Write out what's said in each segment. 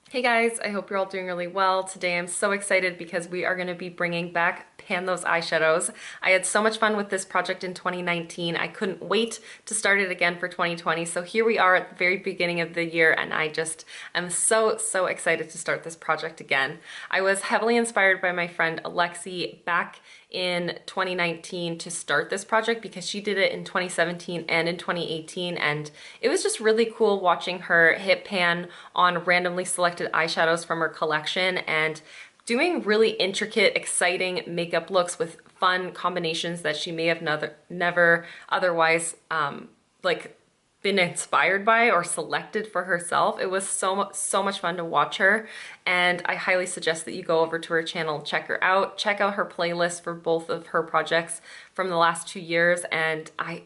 Hey guys, I hope you're all doing really well. Today I'm so excited because we are going to be bringing back Pan Those Eyeshadows. I had so much fun with this project in 2019. I couldn't wait to start it again for 2020. So here we are at the very beginning of the year and I just am so excited to start this project again. I was heavily inspired by my friend Alexi back in 2019 to start this project because she did it in 2017 and in 2018, and it was just really cool watching her hit pan on randomly selected eyeshadows from her collection and doing really intricate, exciting makeup looks with fun combinations that she may have never otherwise like been inspired by or selected for herself. It was so much fun to watch her, and I highly suggest that you go over to her channel, check her out, check out her playlist for both of her projects from the last 2 years. And I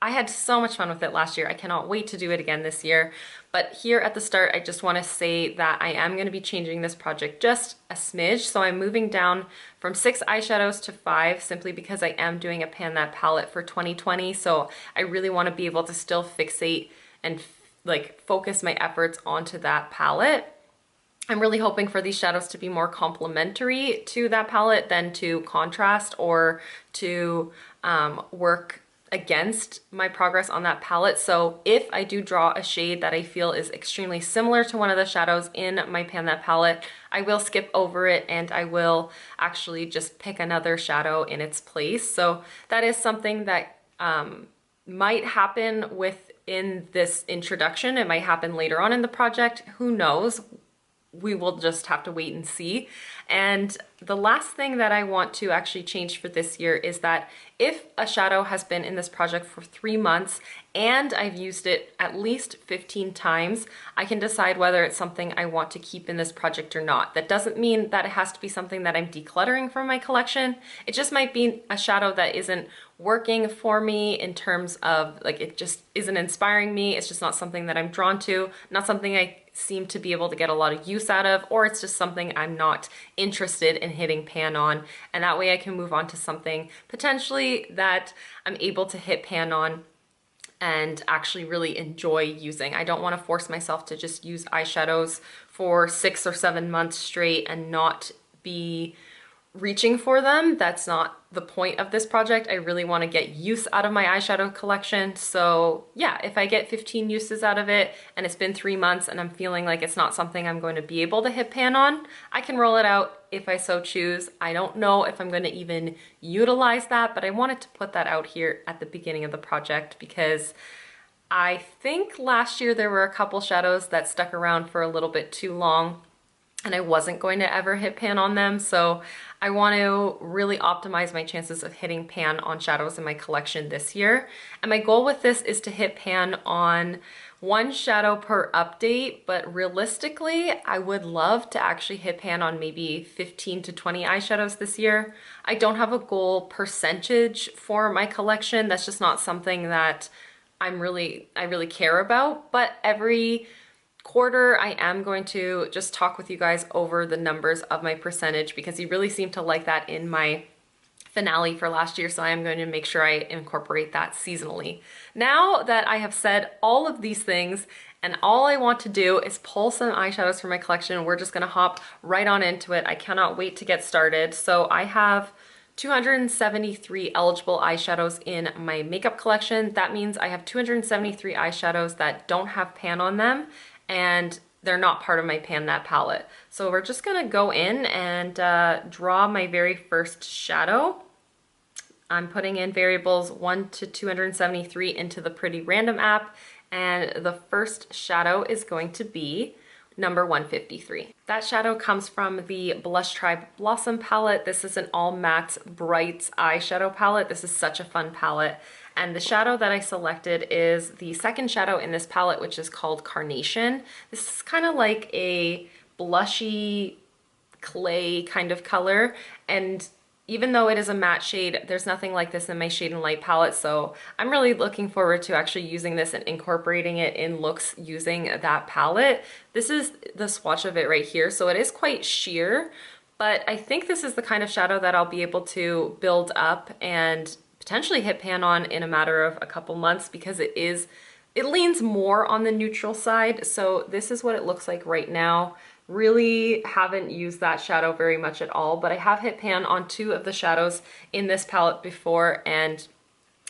had so much fun with it last year. I cannot wait to do it again this year. But here at the start, I just want to say that I am going to be changing this project just a smidge. So I'm moving down from 6 eyeshadows to 5 simply because I am doing a Pan That palette for 2020. So I really want to be able to still fixate and like focus my efforts onto that palette. I'm really hoping for these shadows to be more complementary to that palette than to contrast or to work against my progress on that palette. So if I do draw a shade that I feel is extremely similar to one of the shadows in my Pan That palette, I will skip over it and I will actually just pick another shadow in its place. So that is something that might happen within this introduction. It might happen later on in the project. Who knows? We will just have to wait and see. And the last thing that I want to actually change for this year is that if a shadow has been in this project for 3 months and I've used it at least 15 times, I can decide whether it's something I want to keep in this project or not. That doesn't mean that it has to be something that I'm decluttering from my collection. It just might be a shadow that isn't working for me in terms of like, it just isn't inspiring me. It's just not something that I'm drawn to, not something I seem to be able to get a lot of use out of, or it's just something I'm not interested in hitting pan on, and that way I can move on to something potentially that I'm able to hit pan on and actually really enjoy using. I don't want to force myself to just use eyeshadows for 6 or 7 months straight and not be reaching for them. That's not the point of this project. I really want to get use out of my eyeshadow collection. So yeah, if I get 15 uses out of it and it's been 3 months and I'm feeling like it's not something I'm going to be able to hit pan on, I can roll it out if I so choose. I don't know if I'm going to even utilize that, but I wanted to put that out here at the beginning of the project because I think last year there were a couple shadows that stuck around for a little bit too long and I wasn't going to ever hit pan on them. So I want to really optimize my chances of hitting pan on shadows in my collection this year. And my goal with this is to hit pan on 1 shadow per update, but realistically, I would love to actually hit pan on maybe 15 to 20 eyeshadows this year. I don't have a goal percentage for my collection. That's just not something that I really care about, but every quarter I am going to just talk with you guys over the numbers of my percentage because you really seem to like that in my finale for last year, so I am going to make sure I incorporate that seasonally. Now that I have said all of these things and all I want to do is pull some eyeshadows from my collection, we're just going to hop right on into it. I cannot wait to get started. So I have 273 eligible eyeshadows in my makeup collection. That means I have 273 eyeshadows that don't have pan on them, and they're not part of my Pan That palette. So we're just gonna go in and draw my very first shadow. I'm putting in variables 1 to 273 into the Pretty Random app, and the first shadow is going to be number 153. That shadow comes from the Blush Tribe Blossom palette. This is an all matte bright eyeshadow palette. This is such a fun palette. And the shadow that I selected is the second shadow in this palette, which is called Carnation. This is kind of like a blushy clay kind of color. And even though it is a matte shade, there's nothing like this in my Shade and Light palette. So I'm really looking forward to actually using this and incorporating it in looks using that palette. This is the swatch of it right here. So it is quite sheer, but I think this is the kind of shadow that I'll be able to build up and potentially hit pan on in a matter of a couple months because it is it leans more on the neutral side. So this is what it looks like right now. Really haven't used that shadow very much at all, but I have hit pan on 2 of the shadows in this palette before, and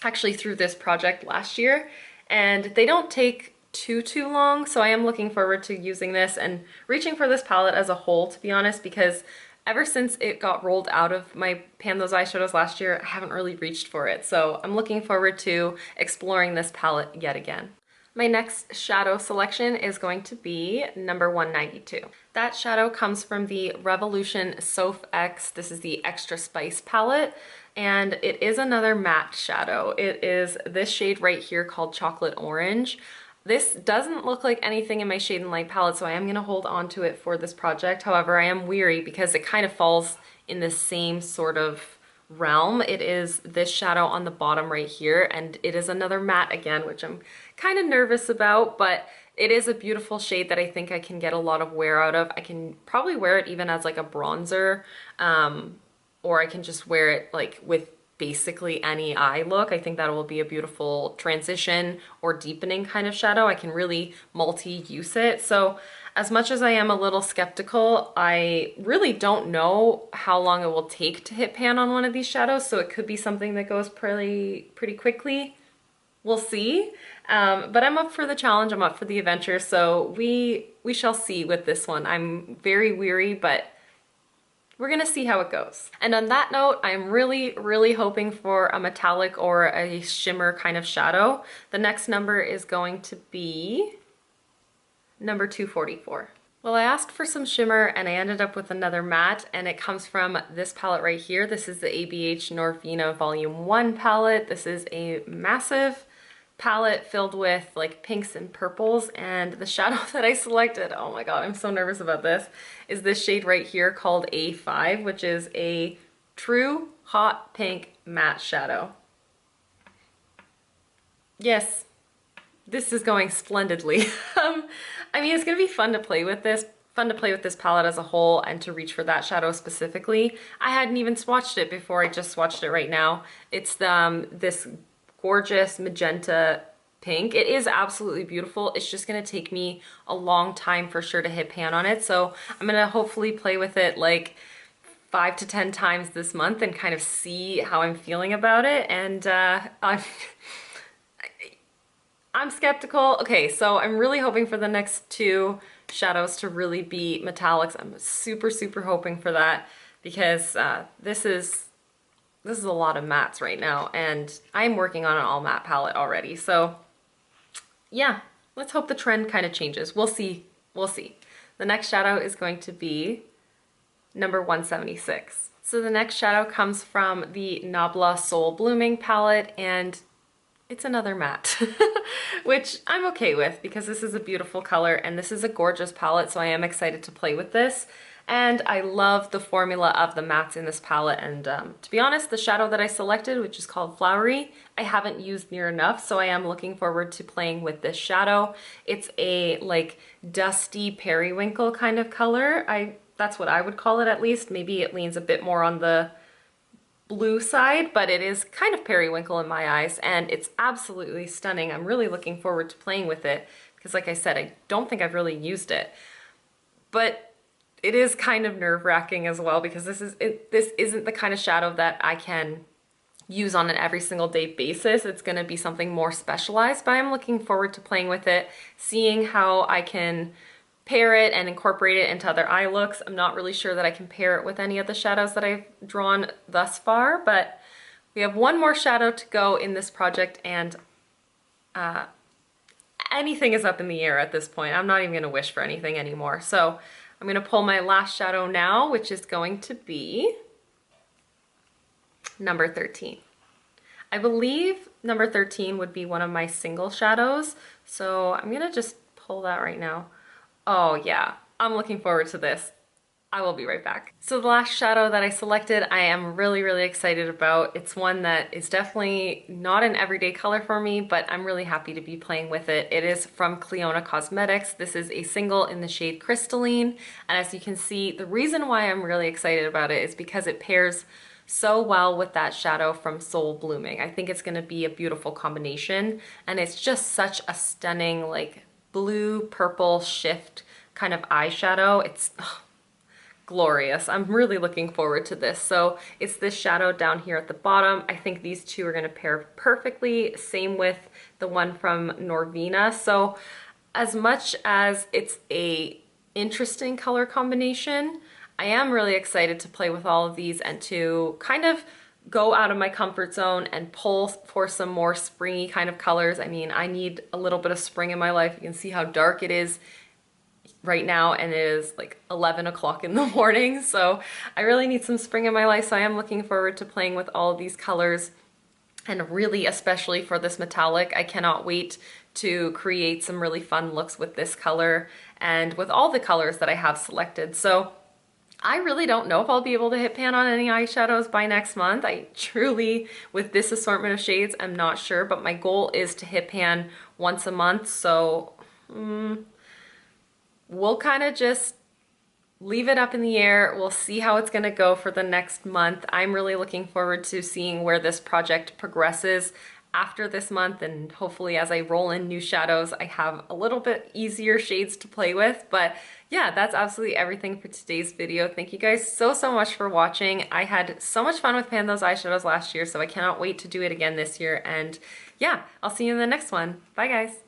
actually through this project last year, and they don't take too long. So I am looking forward to using this and reaching for this palette as a whole, to be honest, because ever since it got rolled out of my Pan Those Eyeshadows last year, I haven't really reached for it. So I'm looking forward to exploring this palette yet again. My next shadow selection is going to be number 192. That shadow comes from the Revolution Soph X. This is the Extra Spice palette, and it is another matte shadow. It is this shade right here called Chocolate Orange. This doesn't look like anything in my Shade and Light palette, so I am going to hold on to it for this project. However, I am weary because it kind of falls in the same sort of realm. It is this shadow on the bottom right here, and it is another matte again, which I'm kind of nervous about, but it is a beautiful shade that I think I can get a lot of wear out of. I can probably wear it even as like a bronzer, or I can just wear it like with basically any eye look. I think that will be a beautiful transition or deepening kind of shadow. I can really multi-use it. So as much as I am a little skeptical, I really don't know how long it will take to hit pan on one of these shadows, so it could be something that goes pretty quickly. We'll see. But I'm up for the challenge, I'm up for the adventure, so we shall see with this one. I'm very weary, but we're gonna see how it goes. And on that note, I'm really hoping for a metallic or a shimmer kind of shadow. The next number is going to be number 244. Well, I asked for some shimmer and I ended up with another matte, and it comes from this palette right here. This is the ABH Norvina Volume 1 palette. This is a massive palette filled with like pinks and purples, and the shadow that I selected, oh my god, I'm so nervous about this, is this shade right here called A5, which is a true hot pink matte shadow. Yes, this is going splendidly. I mean, it's gonna be fun to play with this, palette as a whole, and to reach for that shadow specifically. I hadn't even swatched it before, I just swatched it right now. It's this gorgeous magenta pink. It is absolutely beautiful. It's just gonna take me a long time for sure to hit pan on it. So I'm gonna hopefully play with it like 5 to 10 times this month and kind of see how I'm feeling about it. And I'm skeptical. Okay, so I'm really hoping for the next 2 shadows to really be metallics. I'm super hoping for that, because this is a lot of mattes right now, and I'm working on an all matte palette already. So yeah, let's hope the trend kind of changes. We'll see. The next shadow is going to be number 176. So the next shadow comes from the Nabla Soul Blooming palette, and it's another matte, which I'm okay with because this is a beautiful color and this is a gorgeous palette, so I am excited to play with this. And I love the formula of the mattes in this palette, and to be honest, the shadow that I selected, which is called Flowery, I haven't used near enough, so I am looking forward to playing with this shadow. It's a like dusty periwinkle kind of color. That's what I would call it, at least. Maybe it leans a bit more on the blue side, but it is kind of periwinkle in my eyes, and it's absolutely stunning. I'm really looking forward to playing with it because, like I said, I don't think I've really used it. But it is kind of nerve-wracking as well, because this isn't the kind of shadow that I can use on an every single day basis. It's going to be something more specialized, but I'm looking forward to playing with it, seeing how I can pair it and incorporate it into other eye looks. I'm not really sure that I can pair it with any of the shadows that I've drawn thus far, but we have one more shadow to go in this project, and anything is up in the air at this point. I'm not even going to wish for anything anymore. So I'm going to pull my last shadow now, which is going to be number 13. I believe number 13 would be one of my single shadows, so I'm going to just pull that right now. Oh yeah, I'm looking forward to this. I will be right back. So the last shadow that I selected, I am really excited about. It's one that is definitely not an everyday color for me, but I'm really happy to be playing with it. It is from Clionadh Cosmetics. This is a single in the shade Crystalline, and as you can see, the reason why I'm really excited about it is because it pairs so well with that shadow from Soul Blooming. I think it's gonna be a beautiful combination, and it's just such a stunning like blue purple shift kind of eyeshadow. It's glorious. I'm really looking forward to this. So it's this shadow down here at the bottom. I think these two are gonna pair perfectly. Same with the one from Norvina. So as much as it's a interesting color combination, I am really excited to play with all of these and to kind of go out of my comfort zone and pull for some more springy kind of colors. I mean, I need a little bit of spring in my life. You can see how dark it is right now, and it is like 11 o'clock in the morning. So I really need some spring in my life. So I am looking forward to playing with all of these colors, and really especially for this metallic. I cannot wait to create some really fun looks with this color and with all the colors that I have selected. So I really don't know if I'll be able to hit pan on any eyeshadows by next month. I truly, with this assortment of shades, I'm not sure, but my goal is to hit pan once a month. So we'll kind of just leave it up in the air. We'll see how it's gonna go for the next month. I'm really looking forward to seeing where this project progresses after this month, and hopefully as I roll in new shadows, I have a little bit easier shades to play with. But yeah, that's absolutely everything for today's video. Thank you guys so much for watching. I had so much fun with Pan Those Eyeshadows last year, so I cannot wait to do it again this year. And yeah, I'll see you in the next one. Bye guys.